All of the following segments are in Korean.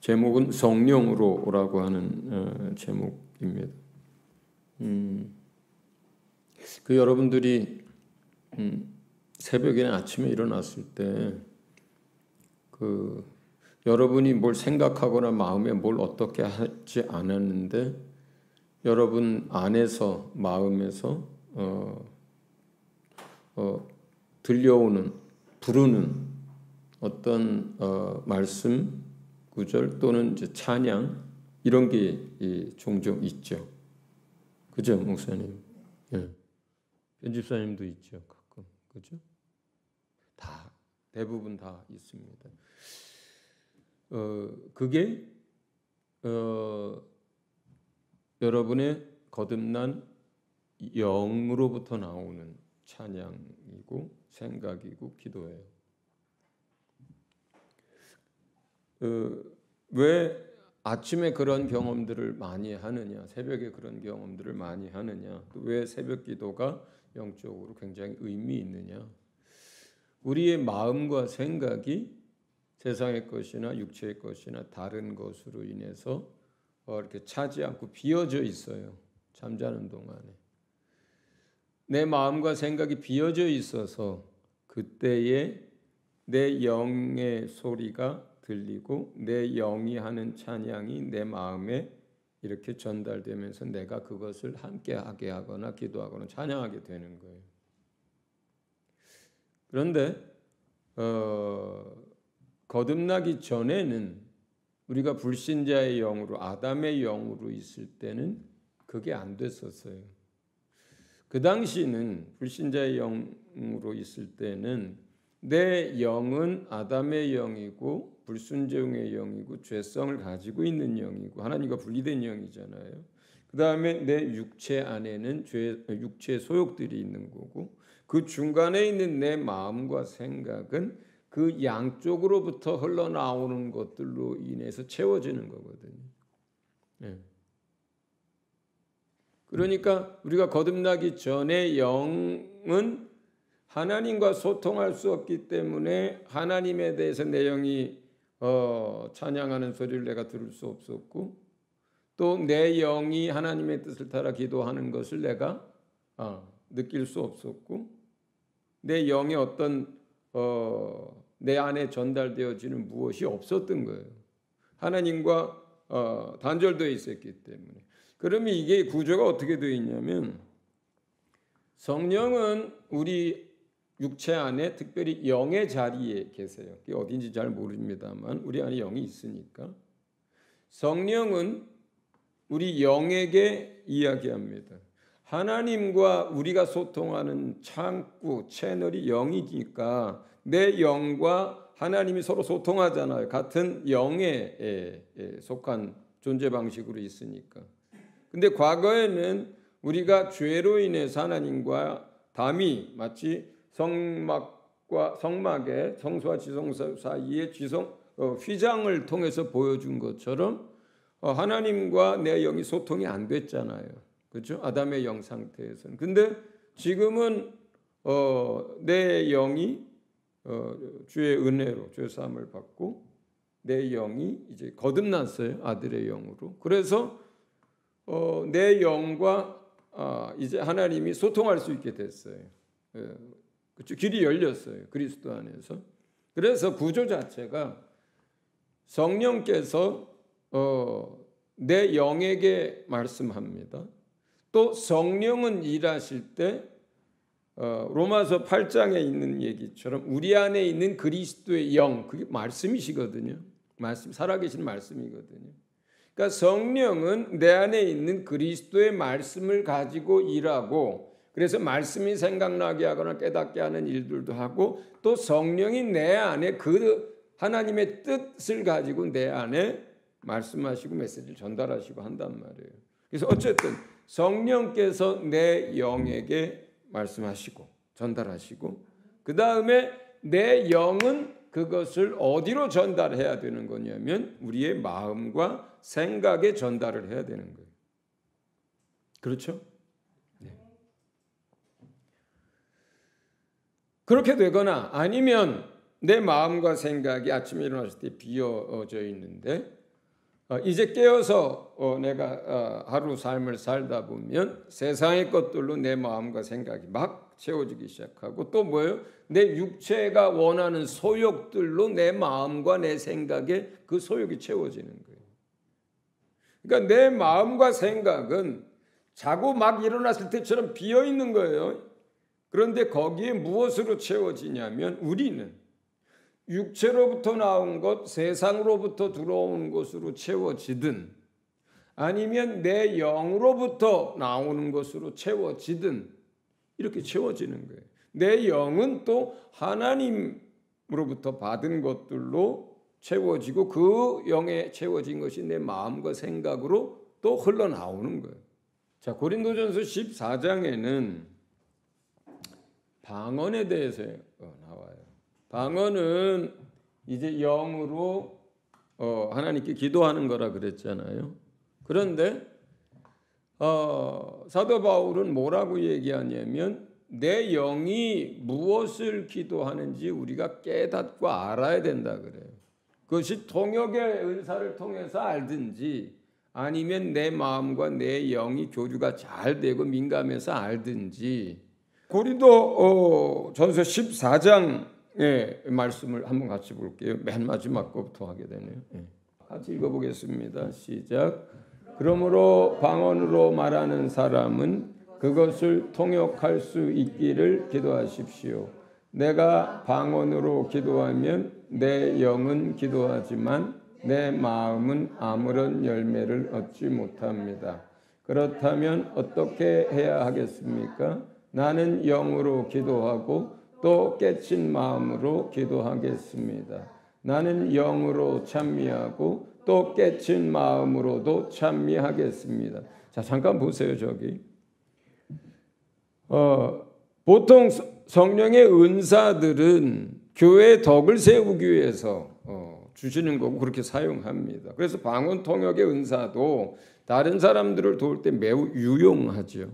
제목은 성령으로라고 하는 제목입니다. 여러분들이 새벽이나 아침에 일어났을 때 여러분이 뭘 생각하거나 마음에 뭘 어떻게 하지 않았는데 여러분 안에서 마음에서 들려오는 부르는 어떤 말씀 구절 또는 이제 찬양 이런 게 종종 있죠. 그죠, 목사님? 예. 편집사님도 있죠, 가끔. 그죠? 다 대부분 다 있습니다. 그게 여러분의 거듭난 영으로부터 나오는 찬양이고 생각이고 기도예요. 왜 아침에 그런 경험들을 많이 하느냐, 새벽에 그런 경험들을 많이 하느냐, 또 왜 새벽 기도가 영적으로 굉장히 의미 있느냐? 우리의 마음과 생각이 세상의 것이나 육체의 것이나 다른 것으로 인해서 이렇게 차지 않고 비어져 있어요. 잠자는 동안에 내 마음과 생각이 비어져 있어서 그때에 내 영의 소리가 들리고 내 영이 하는 찬양이 내 마음에 이렇게 전달되면서 내가 그것을 함께하게 하거나 기도하거나 찬양하게 되는 거예요. 그런데 거듭나기 전에는 우리가 불신자의 영으로 아담의 영으로 있을 때는 그게 안 됐었어요. 그 당시는 불신자의 영으로 있을 때는 내 영은 아담의 영이고 불순종의 영이고 죄성을 가지고 있는 영이고 하나님과 분리된 영이잖아요. 그 다음에 내 육체 안에는 육체 소욕들이 있는 거고 그 중간에 있는 내 마음과 생각은 그 양쪽으로부터 흘러나오는 것들로 인해서 채워지는 거거든요. 네. 그러니까 우리가 거듭나기 전에 영은 하나님과 소통할 수 없기 때문에 하나님에 대해서 내 영이 찬양하는 소리를 내가 들을 수 없었고 또 내 영이 하나님의 뜻을 따라 기도하는 것을 내가 느낄 수 없었고 내 영의 어떤 내 안에 전달되어지는 무엇이 없었던 거예요. 하나님과 단절되어 있었기 때문에. 그러면 이게 구조가 어떻게 되어 있냐면 성령은 우리 육체 안에 특별히 영의 자리에 계세요. 그게 어딘지 잘 모릅니다만 우리 안에 영이 있으니까 성령은 우리 영에게 이야기합니다. 하나님과 우리가 소통하는 창구, 채널이 영이니까 내 영과 하나님이 서로 소통하잖아요. 같은 영에 속한 존재 방식으로 있으니까. 근데 과거에는 우리가 죄로 인해서 하나님과 담이 마치 성막의 성소와 지성소 사이에 휘장을 통해서 보여준 것처럼 하나님과 내 영이 소통이 안 됐잖아요. 그렇죠? 아담의 영 상태에서는. 근데 지금은 내 영이 주의 은혜로 죄 사함을 받고 내 영이 이제 거듭났어요. 아들의 영으로. 그래서 내 영과 이제 하나님이 소통할 수 있게 됐어요. 그렇죠? 길이 열렸어요. 그리스도 안에서. 그래서 구조 자체가 성령께서 내 영에게 말씀합니다. 또 성령은 일하실 때 로마서 8장에 있는 얘기처럼 우리 안에 있는 그리스도의 영, 그게 말씀이시거든요. 말씀, 살아계신 말씀이거든요. 그러니까 성령은 내 안에 있는 그리스도의 말씀을 가지고 일하고 그래서 말씀이 생각나게 하거나 깨닫게 하는 일들도 하고 또 성령이 내 안에 그 하나님의 뜻을 가지고 내 안에 말씀하시고 메시지를 전달하시고 한단 말이에요. 그래서 어쨌든 성령께서 내 영에게 말씀하시고 전달하시고 그 다음에 내 영은 그것을 어디로 전달해야 되는 거냐면 우리의 마음과 생각에 전달을 해야 되는 거예요. 그렇죠? 네. 그렇게 되거나 아니면 내 마음과 생각이 아침에 일어났을 때 비어져 있는데 이제 깨어서 내가 하루 삶을 살다 보면 세상의 것들로 내 마음과 생각이 막 채워지기 시작하고 또 뭐예요? 내 육체가 원하는 소욕들로 내 마음과 내 생각에 그 소욕이 채워지는 거예요. 그러니까 내 마음과 생각은 자고 막 일어났을 때처럼 비어 있는 거예요. 그런데 거기에 무엇으로 채워지냐면 우리는 육체로부터 나온 것, 세상으로부터 들어오는 것으로 채워지든 아니면 내 영으로부터 나오는 것으로 채워지든 이렇게 채워지는 거예요. 내 영은 또 하나님으로부터 받은 것들로 채워지고 그 영에 채워진 것이 내 마음과 생각으로 또 흘러나오는 거예요. 자, 고린도전서 14장에는 방언에 대해서 나와요. 방언은 이제 영으로 하나님께 기도하는 거라 그랬잖아요. 그런데 사도 바울은 뭐라고 얘기하냐면 내 영이 무엇을 기도하는지 우리가 깨닫고 알아야 된다 그래요. 그것이 통역의 은사를 통해서 알든지 아니면 내 마음과 내 영이 교류가 잘 되고 민감해서 알든지 고린도 전서 14장의 말씀을 한번 같이 볼게요. 맨 마지막 거부터 하게 되네요. 같이 읽어보겠습니다. 시작. 그러므로 방언으로 말하는 사람은 그것을 통역할 수 있기를 기도하십시오. 내가 방언으로 기도하면 내 영은 기도하지만 내 마음은 아무런 열매를 얻지 못합니다. 그렇다면 어떻게 해야 하겠습니까? 나는 영으로 기도하고 또 깨친 마음으로 기도하겠습니다. 나는 영으로 찬미하고 또 깨친 마음으로도 찬미하겠습니다. 자, 잠깐 보세요. 저기 보통 성령의 은사들은 교회의 덕을 세우기 위해서 주시는 거고 그렇게 사용합니다. 그래서 방언 통역의 은사도 다른 사람들을 도울 때 매우 유용하죠.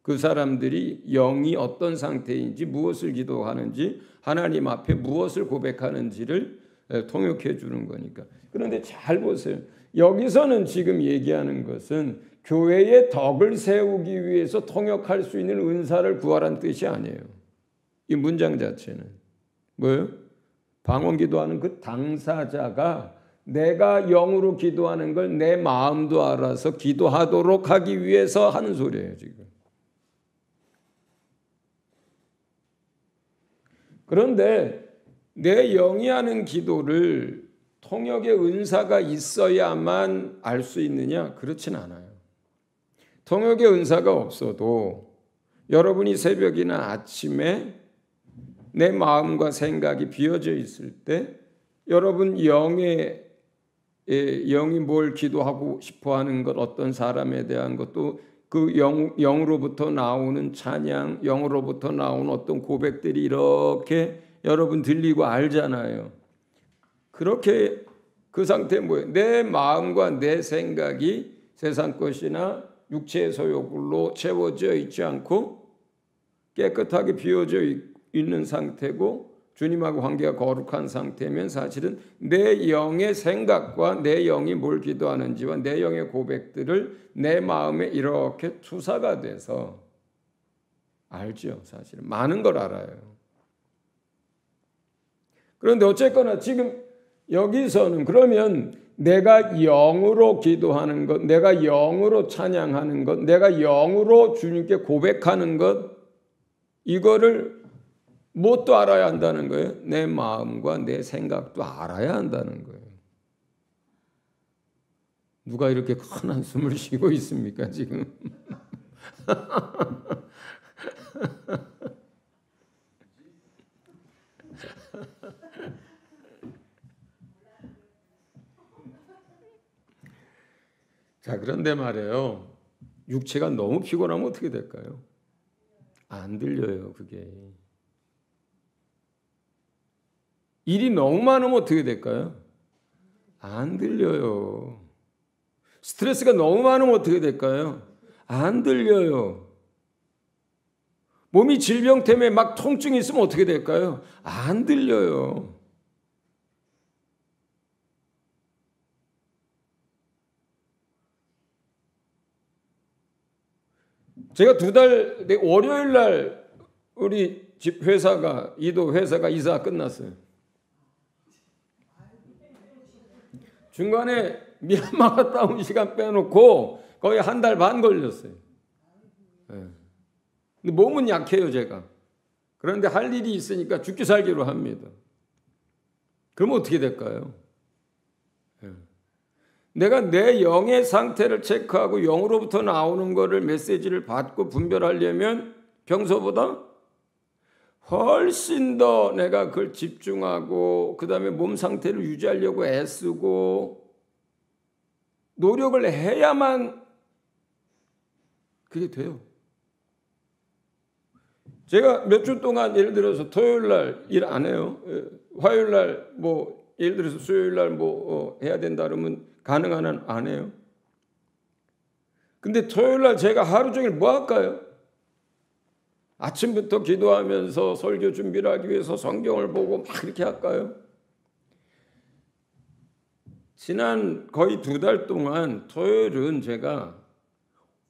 그 사람들이 영이 어떤 상태인지 무엇을 기도하는지 하나님 앞에 무엇을 고백하는지를 통역해 주는 거니까. 그런데 잘 보세요. 여기서는 지금 얘기하는 것은 교회의 덕을 세우기 위해서 통역할 수 있는 은사를 구하라는 뜻이 아니에요. 이 문장 자체는 뭐예요? 방언 기도하는 그 당사자가 내가 영으로 기도하는 걸 내 마음도 알아서 기도하도록 하기 위해서 하는 소리예요, 지금. 그런데 내 영이 하는 기도를 통역의 은사가 있어야만 알 수 있느냐? 그렇진 않아요. 통역의 은사가 없어도 여러분이 새벽이나 아침에 내 마음과 생각이 비어져 있을 때 여러분 영이 뭘 기도하고 싶어 하는 것, 어떤 사람에 대한 것도 그 영으로부터 나오는 찬양, 영으로부터 나오는 어떤 고백들이 이렇게 여러분 들리고 알잖아요. 그렇게 그 상태 뭐예요? 내 마음과 내 생각이 세상 것이나 육체의 소욕으로 채워져 있지 않고 깨끗하게 비워져 있는 상태고 주님하고 관계가 거룩한 상태면 사실은 내 영의 생각과 내 영이 뭘 기도하는지와 내 영의 고백들을 내 마음에 이렇게 투사가 돼서 알죠. 사실은 많은 걸 알아요. 그런데 어쨌거나 지금 여기서는 그러면 내가 영으로 기도하는 것, 내가 영으로 찬양하는 것, 내가 영으로 주님께 고백하는 것, 이거를 무엇도 알아야 한다는 거예요? 내 마음과 내 생각도 알아야 한다는 거예요. 누가 이렇게 큰 한숨을 쉬고 있습니까, 지금? 자, 그런데 말이에요. 육체가 너무 피곤하면 어떻게 될까요? 안 들려요, 그게. 일이 너무 많으면 어떻게 될까요? 안 들려요. 스트레스가 너무 많으면 어떻게 될까요? 안 들려요. 몸이 질병 때문에 막 통증이 있으면 어떻게 될까요? 안 들려요. 제가 월요일 날 우리 집 회사가, 이도 회사가 이사 끝났어요. 중간에 미얀마 갔다 온 시간 빼놓고 거의 한 달 반 걸렸어요. 네. 근데 몸은 약해요, 제가. 그런데 할 일이 있으니까 죽기 살기로 합니다. 그럼 어떻게 될까요? 네. 내가 내 영의 상태를 체크하고 영으로부터 나오는 거를 메시지를 받고 분별하려면 평소보다 훨씬 더 내가 그걸 집중하고 그 다음에 몸 상태를 유지하려고 애쓰고 노력을 해야만 그게 돼요. 제가 몇 주 동안 예를 들어서 토요일 날 일 안 해요. 화요일 날 뭐 예를 들어서 수요일 날 뭐 해야 된다 그러면 가능한 한 안 해요. 근데 토요일 날 제가 하루 종일 뭐 할까요? 아침부터 기도하면서 설교 준비를 하기 위해서 성경을 보고 막 이렇게 할까요? 지난 거의 2달 동안 토요일은 제가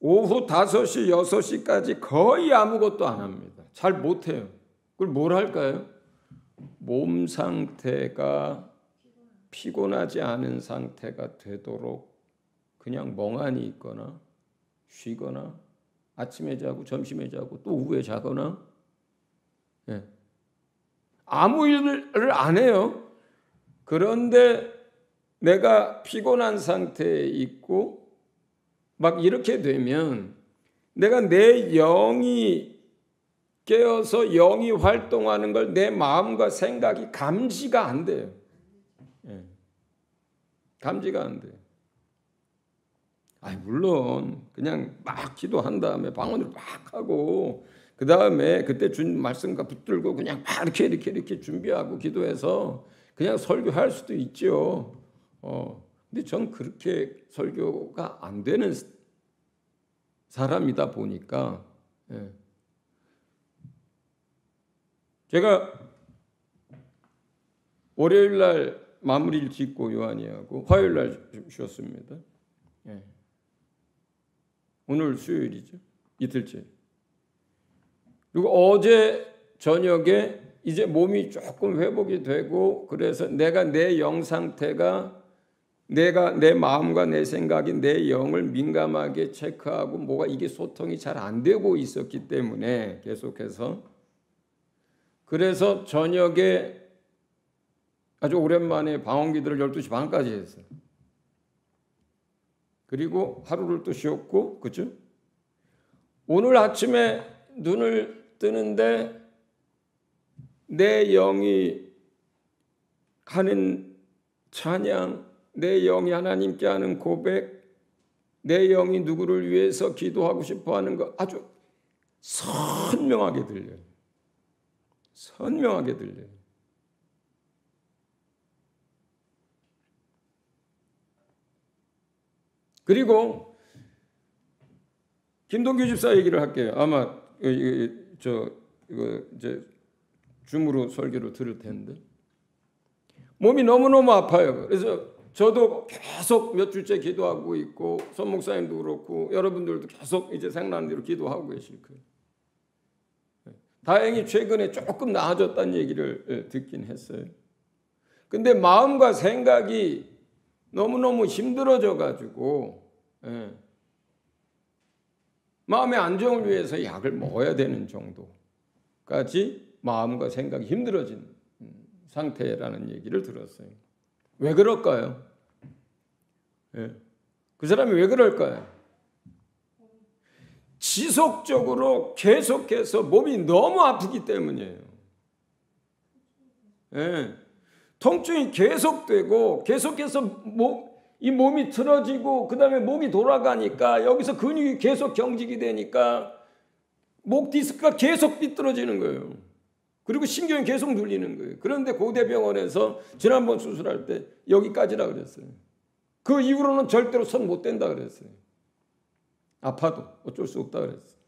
오후 5시, 6시까지 거의 아무것도 안 합니다. 잘 못해요. 그걸 뭘 할까요? 몸 상태가 피곤하지 않은 상태가 되도록 그냥 멍하니 있거나 쉬거나 아침에 자고 점심에 자고 또 오후에 자거나 아무 일을 안 해요. 그런데 내가 피곤한 상태에 있고 막 이렇게 되면 내가 내 영이 깨어서 영이 활동하는 걸 내 마음과 생각이 감지가 안 돼요. 감지가 안 돼요. 물론 그냥 막 기도한 다음에 방언을 막 하고 그 다음에 그때 준 말씀과 붙들고 그냥 막 이렇게 준비하고 기도해서 그냥 설교할 수도 있죠. 근데 전 그렇게 설교가 안 되는 사람이다 보니까 제가 월요일 날 마무리를 짓고 요한이하고 화요일 날 좀 쉬었습니다. 오늘 수요일이죠. 이틀째. 그리고 어제 저녁에 이제 몸이 조금 회복이 되고 그래서 내가 내 영 상태가 내가 내 마음과 내 생각이 내 영을 민감하게 체크하고 뭐가 이게 소통이 잘 안 되고 있었기 때문에 계속해서 그래서 저녁에 아주 오랜만에 방언기도를 12시 반까지 했어요. 그리고 하루를 또 쉬었고, 그죠? 오늘 아침에 눈을 뜨는데 내 영이 하는 찬양, 내 영이 하나님께 하는 고백, 내 영이 누구를 위해서 기도하고 싶어 하는 거 아주 선명하게 들려요. 선명하게 들려요. 그리고 김동규 집사 얘기를 할게요. 아마 이거 이제 줌으로 설교를 들을 텐데 몸이 너무너무 아파요. 그래서 저도 계속 몇 주째 기도하고 있고 손 목사님도 그렇고 여러분들도 계속 이제 생각나는 대로 기도하고 계실 거예요. 다행히 최근에 조금 나아졌다는 얘기를 듣긴 했어요. 근데 마음과 생각이 너무너무 힘들어져 가지고 마음의 안정을 위해서 약을 먹어야 되는 정도까지 마음과 생각이 힘들어진 상태라는 얘기를 들었어요. 왜 그럴까요? 그 사람이 왜 그럴까요? 지속적으로 계속해서 몸이 너무 아프기 때문이에요. 통증이 계속되고 계속해서 이 몸이 틀어지고 그 다음에 목이 돌아가니까 여기서 근육이 계속 경직이 되니까 목 디스크가 계속 삐뚤어지는 거예요. 그리고 신경이 계속 눌리는 거예요. 그런데 고대병원에서 지난번 수술할 때 여기까지라 그랬어요. 그 이후로는 절대로 손 못 댄다 그랬어요. 아파도 어쩔 수 없다 그랬어요.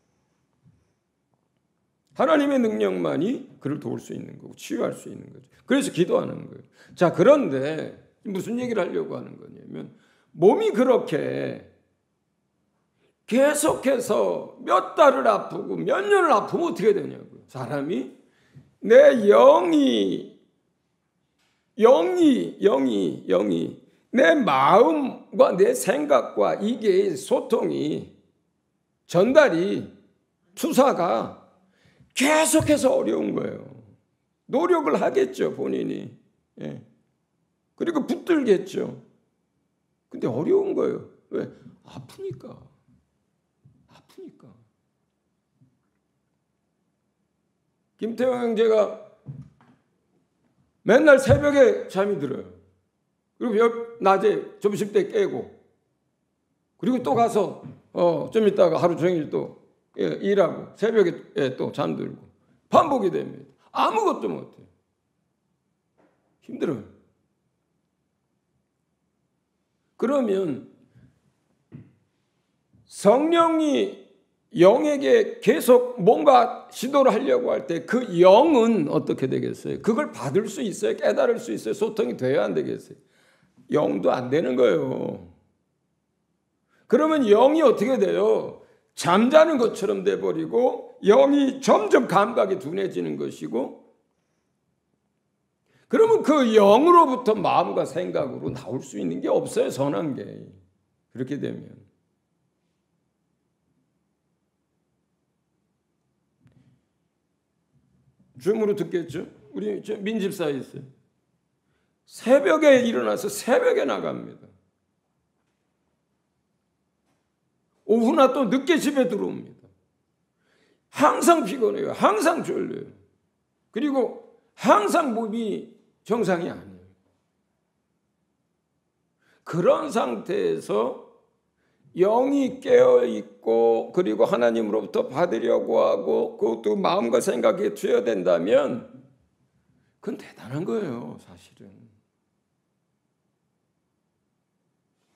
하나님의 능력만이 그를 도울 수 있는 거고 치유할 수 있는 거죠. 그래서 기도하는 거예요. 자, 그런데 무슨 얘기를 하려고 하는 거냐면 몸이 그렇게 계속해서 몇 달을 아프고 몇 년을 아프면 어떻게 되냐고요. 사람이 내 영이 내 마음과 내 생각과 이게 소통이 전달이 투사가 계속해서 어려운 거예요. 노력을 하겠죠, 본인이. 예. 그리고 붙들겠죠. 근데 어려운 거예요. 왜? 아프니까. 김태형 형제가 맨날 새벽에 잠이 들어요. 그리고 낮에 점심 때 깨고, 그리고 또 가서 좀 있다가 하루 종일 또 일하고, 새벽에 또 잠들고 반복이 됩니다. 아무것도 못해요. 힘들어요. 그러면 성령이 영에게 계속 뭔가 시도를 하려고 할 때 그 영은 어떻게 되겠어요? 그걸 받을 수 있어요? 깨달을 수 있어요? 소통이 돼야 안 되겠어요? 영도 안 되는 거예요. 그러면 영이 어떻게 돼요? 잠자는 것처럼 돼버리고 영이 점점 감각이 둔해지는 것이고, 그러면 그 영으로부터 마음과 생각으로 나올 수 있는 게 없어요. 선한 게. 그렇게 되면 줌으로 듣겠죠? 우리 민집사에 있어요. 새벽에 일어나서 새벽에 나갑니다. 오후나 또 늦게 집에 들어옵니다. 항상 피곤해요. 항상 졸려요. 그리고 항상 몸이 정상이 아니에요. 그런 상태에서 영이 깨어있고 그리고 하나님으로부터 받으려고 하고 그것도 마음과 생각에 투여된다면 그건 대단한 거예요, 사실은.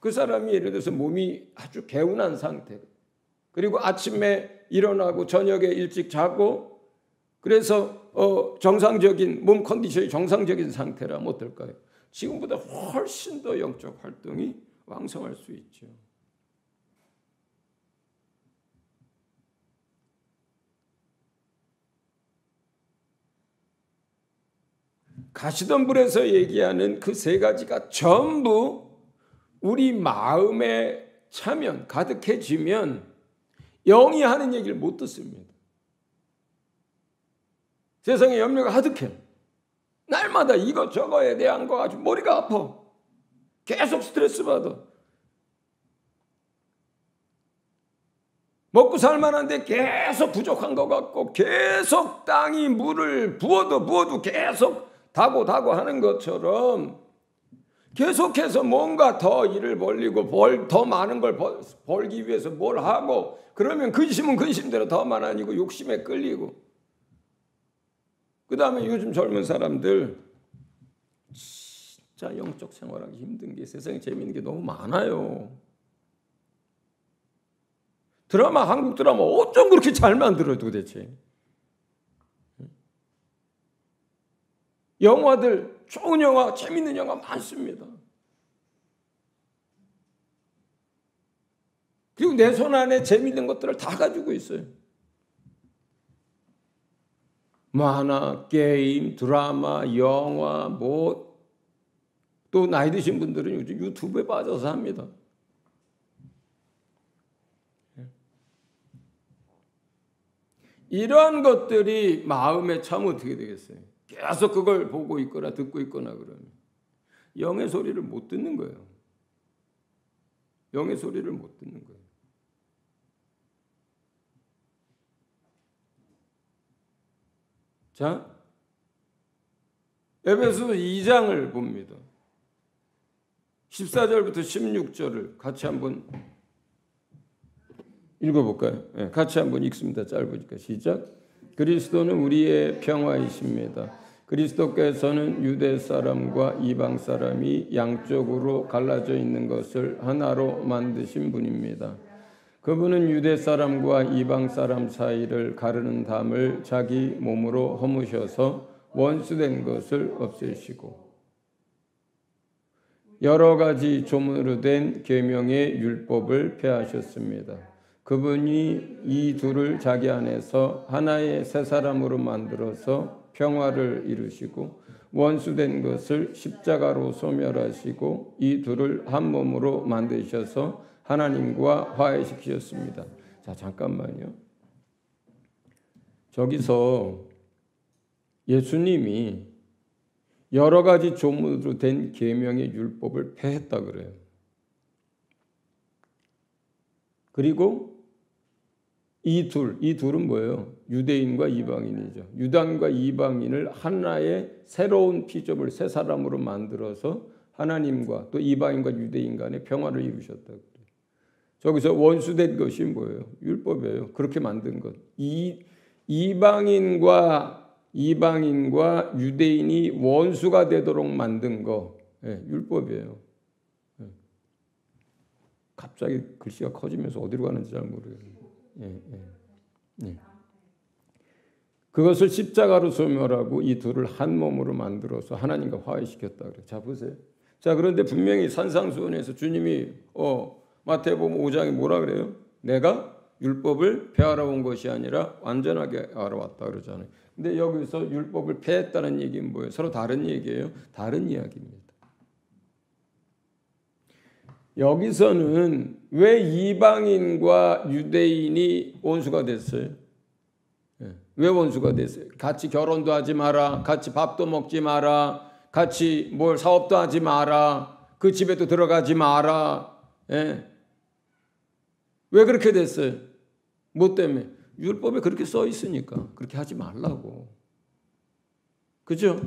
그 사람이 예를 들어서 몸이 아주 개운한 상태, 그리고 아침에 일어나고 저녁에 일찍 자고, 그래서 정상적인 몸 컨디션이 정상적인 상태라면 어떨까요? 지금보다 훨씬 더 영적 활동이 왕성할 수 있죠. 가시덤불에서 얘기하는 그 세 가지가 전부 우리 마음에 차면, 가득해지면 영이 하는 얘기를 못 듣습니다. 세상에 염려가 하득해. 날마다 이것저것에 대한 거 아주 머리가 아파. 계속 스트레스 받아. 먹고 살만한데 계속 부족한 것 같고, 계속 땅이 물을 부어도 계속 다고 하는 것처럼 계속해서 뭔가 더 일을 벌리고 더 많은 걸 벌기 위해서 뭘 하고, 그러면 근심은 근심대로 더 많아지고 욕심에 끌리고, 그 다음에 요즘 젊은 사람들 진짜 영적 생활하기 힘든 게, 세상에 재미있는 게 너무 많아요. 한국 드라마 어쩜 그렇게 잘 만들어요 도대체. 영화들, 좋은 영화, 재밌는 영화 많습니다. 그리고 내 손 안에 재밌는 것들을 다 가지고 있어요. 만화, 게임, 드라마, 영화, 또 나이 드신 분들은 요즘 유튜브에 빠져서 합니다. 이러한 것들이 마음에 차면 어떻게 되겠어요? 계속 그걸 보고 있거나 듣고 있거나 그러면 영의 소리를 못 듣는 거예요. 영의 소리를 못 듣는 거예요. 자, 에베소서 2장을 봅니다. 14절부터 16절을 같이 한번 읽어볼까요? 네, 같이 한번 읽습니다. 짧으니까 시작. 그리스도는 우리의 평화이십니다. 그리스도께서는 유대 사람과 이방 사람이 양쪽으로 갈라져 있는 것을 하나로 만드신 분입니다. 그분은 유대 사람과 이방 사람 사이를 가르는 담을 자기 몸으로 허무셔서 원수된 것을 없애시고, 여러 가지 조문으로 된 계명의 율법을 폐하셨습니다. 그분이 이 둘을 자기 안에서 하나의 새 사람으로 만들어서 평화를 이루시고 원수된 것을 십자가로 소멸하시고 이 둘을 한 몸으로 만드셔서 하나님과 화해시키셨습니다. 자, 잠깐만요. 저기서 예수님이 여러 가지 조문으로 된 계명의 율법을 폐했다 그래요. 그리고 이 둘은 뭐예요? 유대인과 이방인이죠. 유대인과 이방인을 하나의 새로운 피조물, 새 사람으로 만들어서 하나님과 또 이방인과 유대인 간의 평화를 이루셨다 그래요. 저기서 원수된 것이 뭐예요? 율법이에요. 그렇게 만든 것. 이방인과 유대인이 원수가 되도록 만든 거, 율법이에요. 갑자기 글씨가 커지면서 어디로 가는지 잘 모르겠어요. 그것을 십자가로 소멸하고 이 둘을 한 몸으로 만들어서 하나님과 화해시켰다 그래요. 자, 보세요. 자, 그런데 분명히 산상수훈에서 주님이 마태복음 5장에 뭐라 그래요? 내가 율법을 폐하러 온 것이 아니라 완전하게 하러 왔다 그러잖아요. 근데 여기서 율법을 폐했다는 얘기는 뭐예요? 서로 다른 얘기예요? 다른 이야기입니다. 여기서는 왜 이방인과 유대인이 원수가 됐어요? 왜 원수가 됐어요? 같이 결혼도 하지 마라, 같이 밥도 먹지 마라, 같이 사업도 하지 마라, 그 집에도 들어가지 마라. 왜 그렇게 됐어요? 뭐 때문에? 율법에 그렇게 써 있으니까 그렇게 하지 말라고. 그죠?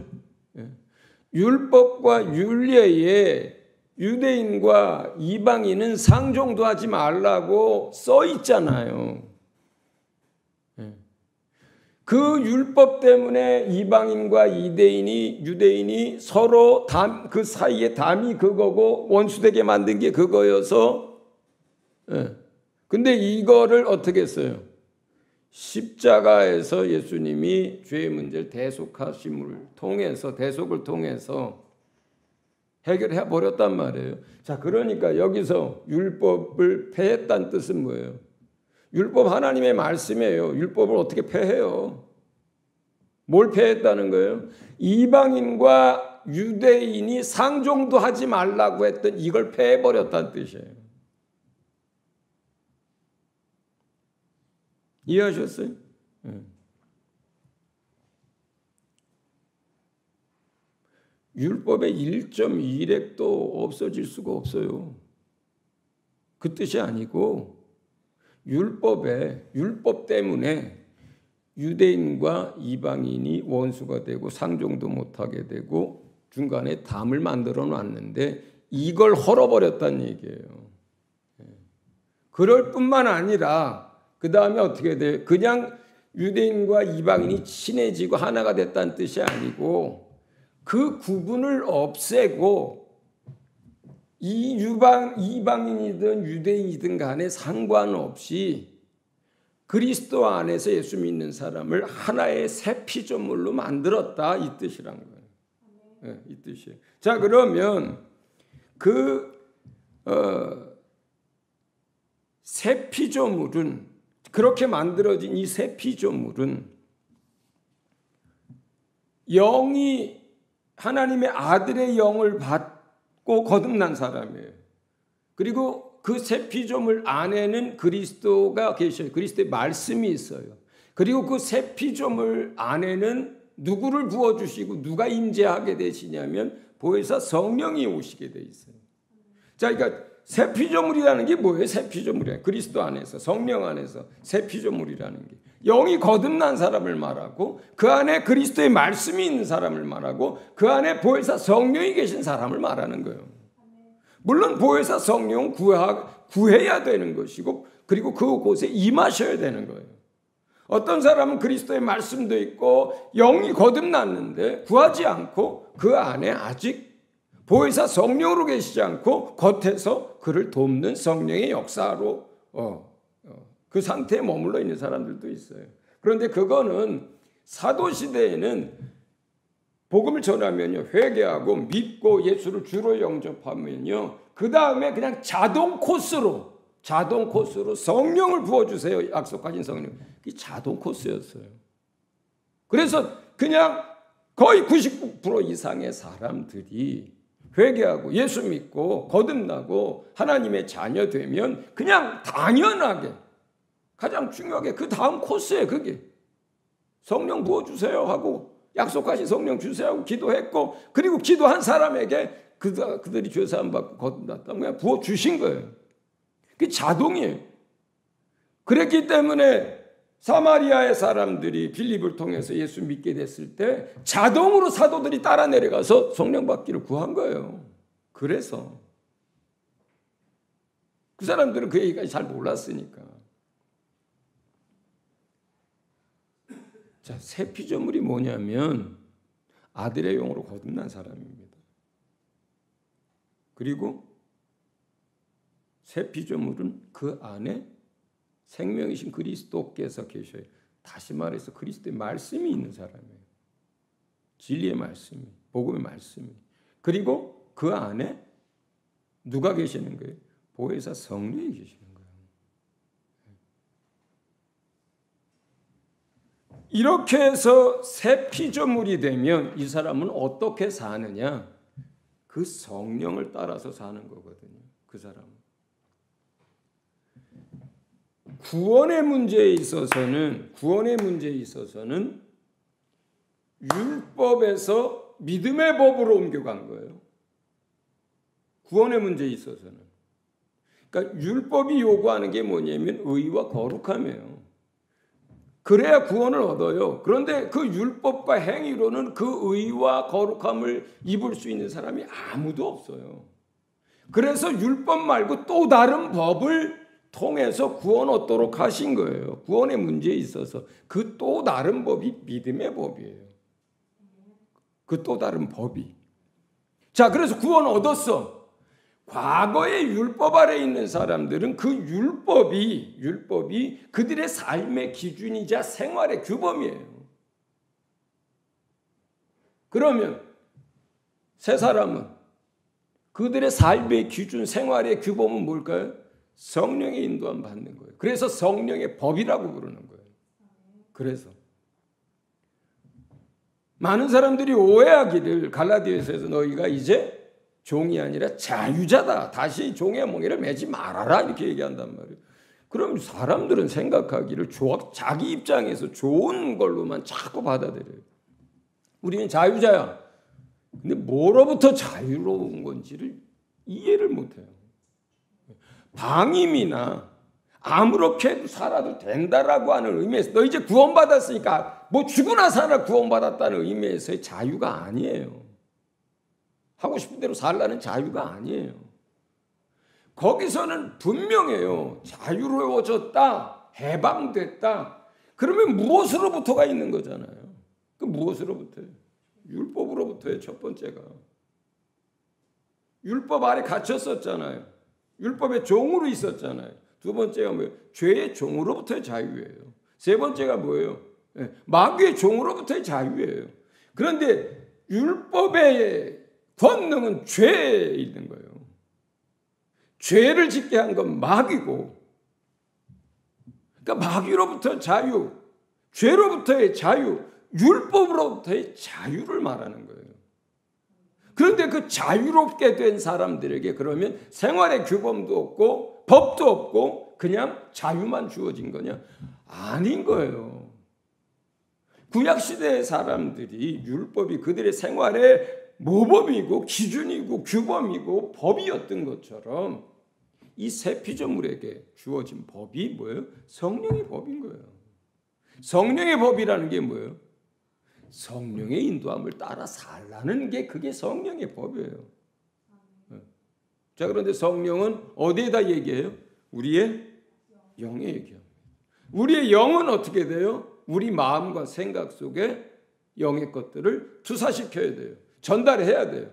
율법과 율례에 유대인과 이방인은 상종도 하지 말라고 써 있잖아요. 그 율법 때문에 이방인과 유대인이 서로 그 사이에 담이 그거고 원수되게 만든 게 그거여서, 근데 이거를 어떻게 했어요? 십자가에서 예수님이 죄의 문제를 대속을 통해서 해결해 버렸단 말이에요. 자, 그러니까 여기서 율법을 폐했다는 뜻은 뭐예요? 율법 하나님의 말씀이에요. 율법을 어떻게 폐해요? 뭘 폐했다는 거예요? 이방인과 유대인이 상종도 하지 말라고 했던 이걸 폐해버렸다는 뜻이에요. 이해하셨어요? 율법의 1.1획도 없어질 수가 없어요. 그 뜻이 아니고 율법 때문에 유대인과 이방인이 원수가 되고 상종도 못하게 되고 중간에 담을 만들어 놨는데 이걸 헐어버렸다는 얘기예요. 그럴 뿐만 아니라 그 다음에 어떻게 돼요? 그냥 유대인과 이방인이 친해지고 하나가 됐다는 뜻이 아니고 그 구분을 없애고 이방인이든 유대인이든 간에 상관없이 그리스도 안에서 예수 믿는 사람을 하나의 새 피조물로 만들었다 이 뜻이란 거예요. 이 뜻이에요. 자, 그러면 새 피조물은 그렇게 만들어진 이 새 피조물은 영이 하나님의 아들의 영을 받고 거듭난 사람이에요. 그리고 그 새 피조물 안에는 그리스도가 계셔요. 그리스도의 말씀이 있어요. 그리고 그 새 피조물 안에는 누구를 부어주시고 누가 임재하게 되시냐면 보혜사 성령이 오시게 돼 있어요. 자, 그러니까 새 피조물이라는 게 뭐예요? 새 피조물이야. 그리스도 안에서 성령 안에서 새 피조물이라는 게 영이 거듭난 사람을 말하고 그 안에 그리스도의 말씀이 있는 사람을 말하고 그 안에 보혜사 성령이 계신 사람을 말하는 거예요. 물론 보혜사 성령은 구해야 되는 것이고 그리고 그곳에 임하셔야 되는 거예요. 어떤 사람은 그리스도의 말씀도 있고 영이 거듭났는데 구하지 않고 그 안에 아직 보혜사 성령으로 계시지 않고 겉에서 그를 돕는 성령의 역사로 그 상태에 머물러 있는 사람들도 있어요. 그런데 그거는 사도시대에는 복음을 전하면요, 회개하고 믿고 예수를 주로 영접하면요, 그 다음에 그냥 자동 코스로 자동 코스로 성령을 부어주세요. 약속하신 성령. 이 자동 코스였어요. 그래서 그냥 거의 99% 이상의 사람들이 회개하고 예수 믿고 거듭나고 하나님의 자녀 되면 그냥 당연하게 가장 중요하게 그 다음 코스에 그게 성령 부어주세요 하고 약속하신 성령 주세요 하고 기도했고 그리고 기도한 사람에게 그들이 죄사함 받고 거듭났다 그냥 부어주신 거예요. 그게 자동이에요. 그랬기 때문에 사마리아의 사람들이 빌립을 통해서 예수 믿게 됐을 때 자동으로 사도들이 따라 내려가서 성령 받기를 구한 거예요. 그래서 그 사람들은 그 얘기까지 잘 몰랐으니까. 자, 새 피조물이 뭐냐면 아들의 영으로 거듭난 사람입니다. 그리고 새 피조물은 그 안에 생명이신 그리스도께서 계셔요. 다시 말해서 그리스도의 말씀이 있는 사람이에요. 진리의 말씀이, 복음의 말씀이. 그리고 그 안에 누가 계시는 거예요? 보혜사 성령이 계시는 거예요. 이렇게 해서 새 피조물이 되면 이 사람은 어떻게 사느냐? 그 성령을 따라서 사는 거거든요. 그 사람은. 구원의 문제에 있어서는 율법에서 믿음의 법으로 옮겨간 거예요. 구원의 문제에 있어서는. 그러니까 율법이 요구하는 게 뭐냐면 의와 거룩함이에요. 그래야 구원을 얻어요. 그런데 그 율법과 행위로는 그 의와 거룩함을 입을 수 있는 사람이 아무도 없어요. 그래서 율법 말고 또 다른 법을 통해서 구원 얻도록 하신 거예요. 구원의 문제에 있어서 그 또 다른 법이 믿음의 법이에요. 그 또 다른 법이. 자, 그래서 구원 얻었어. 과거의 율법 아래 있는 사람들은 그 율법이 그들의 삶의 기준이자 생활의 규범이에요. 그러면 새 사람은 그들의 삶의 기준, 생활의 규범은 뭘까요? 성령의 인도함 받는 거예요. 그래서 성령의 법이라고 부르는 거예요. 그래서 많은 사람들이 오해하기를 갈라디아서에서 너희가 이제 종이 아니라 자유자다. 다시 종의 멍에를 매지 말아라. 이렇게 얘기한단 말이에요. 그럼 사람들은 생각하기를 자기 입장에서 좋은 걸로만 자꾸 받아들여요. 우리는 자유자야. 근데 뭐로부터 자유로운 건지를 이해를 못해요. 방임이나 아무렇게 살아도 된다라고 하는 의미에서 너 이제 구원받았으니까 뭐 죽으나 사나 구원받았다는 의미에서의 자유가 아니에요. 하고 싶은 대로 살라는 자유가 아니에요. 거기서는 분명해요. 자유로워졌다, 해방됐다. 그러면 무엇으로부터가 있는 거잖아요. 그 무엇으로부터요? 율법으로부터의 첫 번째가. 율법 아래 갇혔었잖아요. 율법의 종으로 있었잖아요. 두 번째가 뭐예요? 죄의 종으로부터의 자유예요. 세 번째가 뭐예요? 마귀의 종으로부터의 자유예요. 그런데 율법의 권능은 죄에 있는 거예요. 죄를 짓게 한 건 마귀고, 그러니까 마귀로부터 자유, 죄로부터의 자유, 율법으로부터의 자유를 말하는 거예요. 그런데 그 자유롭게 된 사람들에게 그러면 생활의 규범도 없고 법도 없고 그냥 자유만 주어진 거냐? 아닌 거예요. 구약시대의 사람들이 율법이 그들의 생활의 모범이고 기준이고 규범이고 법이었던 것처럼 이 새 피조물에게 주어진 법이 뭐예요? 성령의 법인 거예요. 성령의 법이라는 게 뭐예요? 성령의 인도함을 따라 살라는 게 그게 성령의 법이에요. 자, 그런데 성령은 어디에다 얘기해요? 우리의 영에 얘기합니다. 우리의 영은 어떻게 돼요? 우리 마음과 생각 속에 영의 것들을 투사시켜야 돼요. 전달해야 돼요.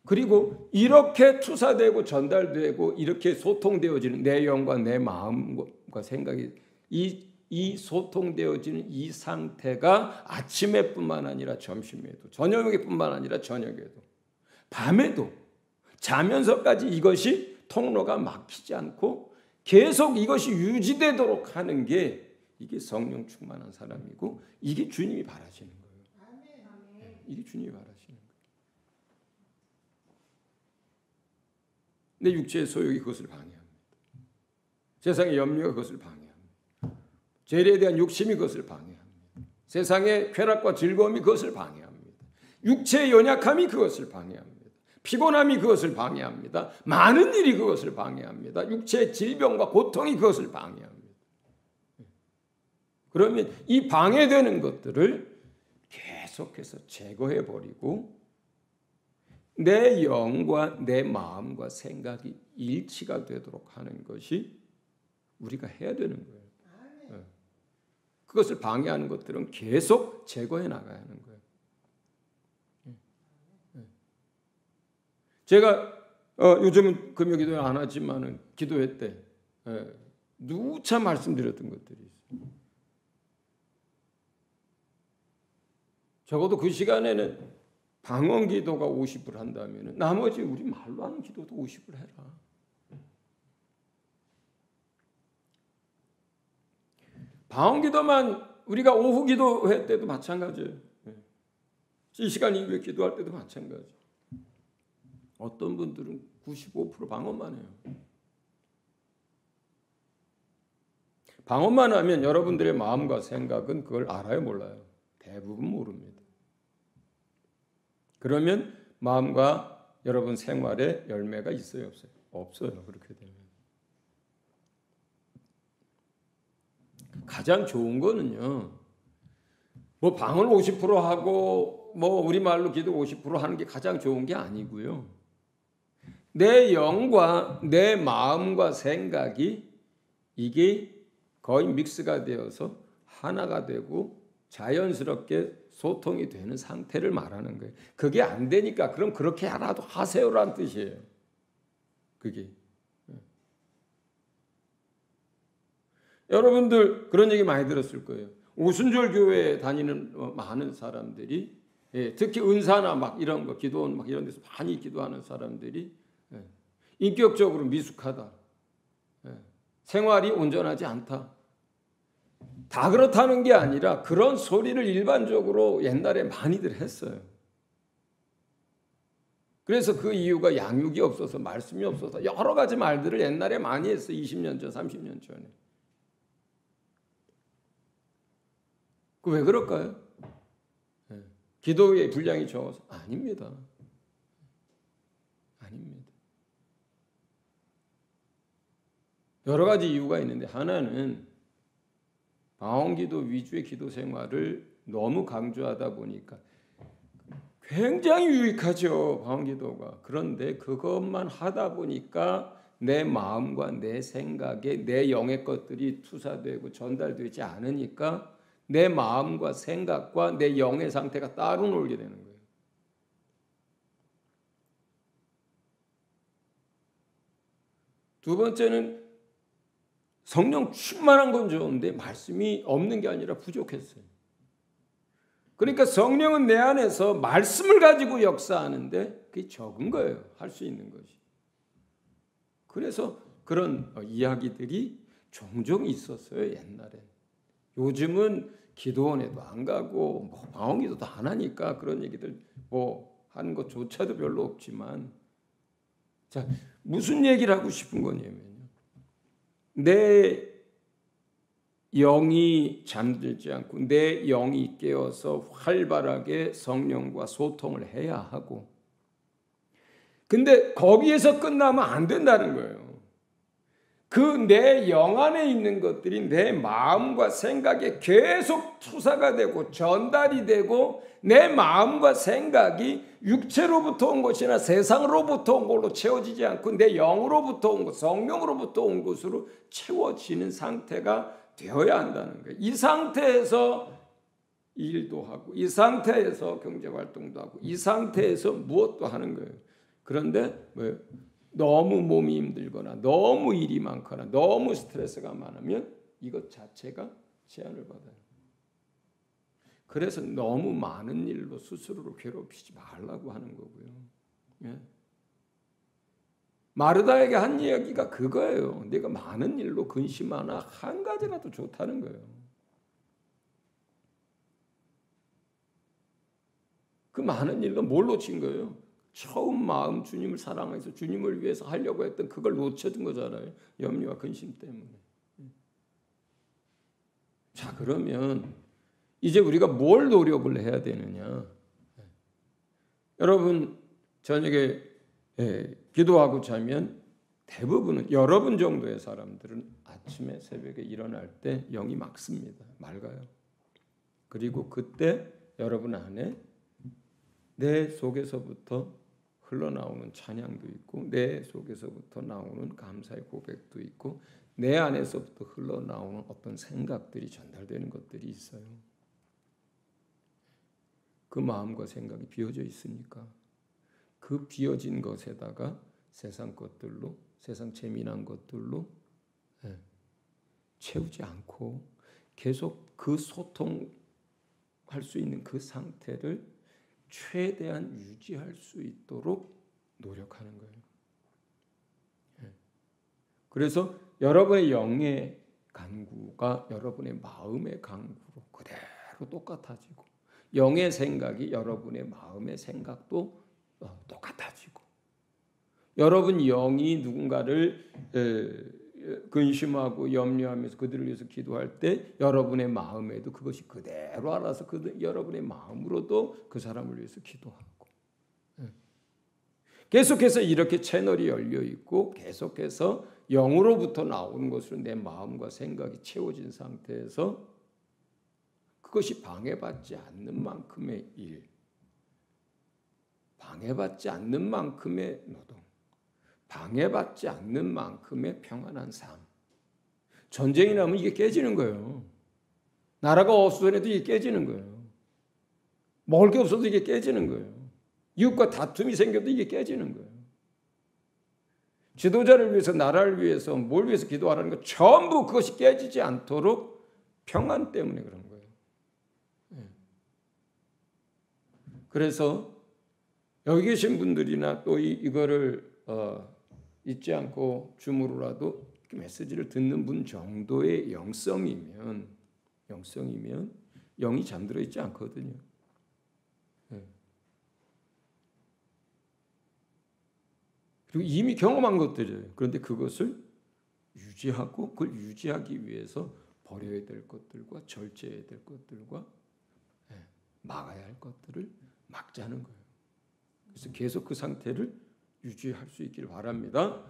그리고 이렇게 투사되고 전달되고 이렇게 소통되어지는 내 영과 내 마음과 생각이 이 소통되어지는 이 상태가 아침에뿐만 아니라 점심에도 저녁에뿐만 아니라 저녁에도 밤에도 자면서까지 이것이 통로가 막히지 않고 계속 이것이 유지되도록 하는 게 이게 성령 충만한 사람이고 이게 주님이 바라시는 거예요. 이게 주님이 바라시는 거예요. 내 육체의 소욕이 그것을 방해합니다. 세상의 염려가 그것을 방해합니다. 죄에 대한 욕심이 그것을 방해합니다. 세상의 쾌락과 즐거움이 그것을 방해합니다. 육체의 연약함이 그것을 방해합니다. 피곤함이 그것을 방해합니다. 많은 일이 그것을 방해합니다. 육체의 질병과 고통이 그것을 방해합니다. 그러면 이 방해되는 것들을 계속해서 제거해버리고 내 영과 내 마음과 생각이 일치가 되도록 하는 것이 우리가 해야 되는 거예요. 그것을 방해하는 것들은 계속 제거해 나가야 하는 거예요. 제가 요즘은 금요기도 안 하지만은 기도회 때 누차 말씀드렸던 것들이 있어요. 적어도 그 시간에는 방언 기도가 50을 한다면 나머지 우리 말로 하는 기도도 50을 해라. 방언 기도만 우리가 오후 기도회 때도 마찬가지예요. 이 시간 이후에 기도할 때도 마찬가지. 어떤 분들은 95% 방언만 해요. 방언만 하면 여러분들의 마음과 생각은 그걸 알아요, 몰라요? 대부분 모릅니다. 그러면 마음과 여러분 생활에 열매가 있어요, 없어요? 없어요. 그렇게 되면. 가장 좋은 거는요. 뭐 방언 50% 하고 뭐 우리말로 기도 50% 하는 게 가장 좋은 게 아니고요. 내 영과 내 마음과 생각이 이게 거의 믹스가 되어서 하나가 되고 자연스럽게 소통이 되는 상태를 말하는 거예요. 그게 안 되니까 그럼 그렇게 하라도 하세요라는 뜻이에요. 그게. 여러분들 그런 얘기 많이 들었을 거예요. 오순절 교회에 다니는 많은 사람들이 특히 은사나 막 이런 거 기도원 막 이런 데서 많이 기도하는 사람들이 인격적으로 미숙하다. 생활이 온전하지 않다. 다 그렇다는 게 아니라 그런 소리를 일반적으로 옛날에 많이들 했어요. 그래서 그 이유가 양육이 없어서 말씀이 없어서 여러 가지 말들을 옛날에 많이 했어요. 20년 전, 30년 전에. 그 왜 그럴까요? 기도의 분량이 적어서? 아닙니다. 아닙니다. 여러 가지 이유가 있는데 하나는 방언기도 위주의 기도 생활을 너무 강조하다 보니까 굉장히 유익하죠. 방언기도가. 그런데 그것만 하다 보니까 내 마음과 내 생각에 내 영의 것들이 투사되고 전달되지 않으니까 내 마음과 생각과 내 영의 상태가 따로 놀게 되는 거예요. 두 번째는 성령 충만한 건 좋은데 말씀이 없는 게 아니라 부족했어요. 그러니까 성령은 내 안에서 말씀을 가지고 역사하는데 그게 적은 거예요. 할 수 있는 것이. 그래서 그런 이야기들이 종종 있었어요. 옛날에. 요즘은 기도원에도 안 가고 뭐 방언기도도 안 하니까 그런 얘기들 뭐 하는 것조차도 별로 없지만 자 무슨 얘기를 하고 싶은 거냐면요. 내 영이 잠들지 않고 내 영이 깨어서 활발하게 성령과 소통을 해야 하고 근데 거기에서 끝나면 안 된다는 거예요. 그 내 영 안에 있는 것들이 내 마음과 생각에 계속 투사가 되고 전달이 되고 내 마음과 생각이 육체로부터 온 것이나 세상으로부터 온 걸로 채워지지 않고 내 영으로부터 온 것, 성령으로부터 온 것으로 채워지는 상태가 되어야 한다는 거예요. 이 상태에서 일도 하고 이 상태에서 경제활동도 하고 이 상태에서 무엇도 하는 거예요. 그런데 뭐예요? 너무 몸이 힘들거나 너무 일이 많거나 너무 스트레스가 많으면 이것 자체가 제한을 받아요. 그래서 너무 많은 일로 스스로를 괴롭히지 말라고 하는 거고요. 예. 마르다에게 한 이야기가 그거예요. 내가 많은 일로 근심하나 한 가지라도 좋다는 거예요. 그 많은 일로 뭘 놓친 거예요? 처음 마음 주님을 사랑해서 주님을 위해서 하려고 했던 그걸 놓쳐준 거잖아요. 염려와 근심 때문에. 자, 그러면 이제 우리가 뭘 노력을 해야 되느냐? 여러분 저녁에 기도하고 자면 대부분은 여러분 정도의 사람들은 아침에 새벽에 일어날 때 영이 막습니다. 맑아요. 그리고 그때 여러분 안에 내 속에서부터 흘러나오는 찬양도 있고 내 속에서부터 나오는 감사의 고백도 있고 내 안에서부터 흘러나오는 어떤 생각들이 전달되는 것들이 있어요. 그 마음과 생각이 비어져 있으니까 그 비어진 것에다가 세상 것들로 세상 재미난 것들로 채우지 않고 계속 그 소통할 수 있는 그 상태를 최대한 유지할 수 있도록 노력하는 거예요. 그래서 여러분의 영의 간구가 여러분의 마음의 간구로 그대로 똑같아지고 영의 생각이 여러분의 마음의 생각도 똑같아지고 여러분 영이 누군가를 근심하고 염려하면서 그들을 위해서 기도할 때 여러분의 마음에도 그것이 그대로 알아서 여러분의 마음으로도 그 사람을 위해서 기도하고 계속해서 이렇게 채널이 열려 있고 계속해서 영으로부터 나오는 것으로 내 마음과 생각이 채워진 상태에서 그것이 방해받지 않는 만큼의 일, 방해받지 않는 만큼의 노동, 방해받지 않는 만큼의 평안한 삶. 전쟁이 나면 이게 깨지는 거예요. 나라가 없어져도 이게 깨지는 거예요. 먹을 게 없어도 이게 깨지는 거예요. 이웃과 다툼이 생겨도 이게 깨지는 거예요. 지도자를 위해서 나라를 위해서 뭘 위해서 기도하라는 거 전부 그것이 깨지지 않도록 평안 때문에 그런 거예요. 그래서 여기 계신 분들이나 또 이거를 잊지 않고 줌으로라도 메시지를 듣는 분 정도의 영성이면 영이 잠들어 있지 않거든요. 그리고 이미 경험한 것들이에요. 그런데 그것을 유지하고 그걸 유지하기 위해서 버려야 될 것들과 절제해야 될 것들과 막아야 할 것들을 막자는 거예요. 그래서 계속 그 상태를 유지할 수 있기를 바랍니다.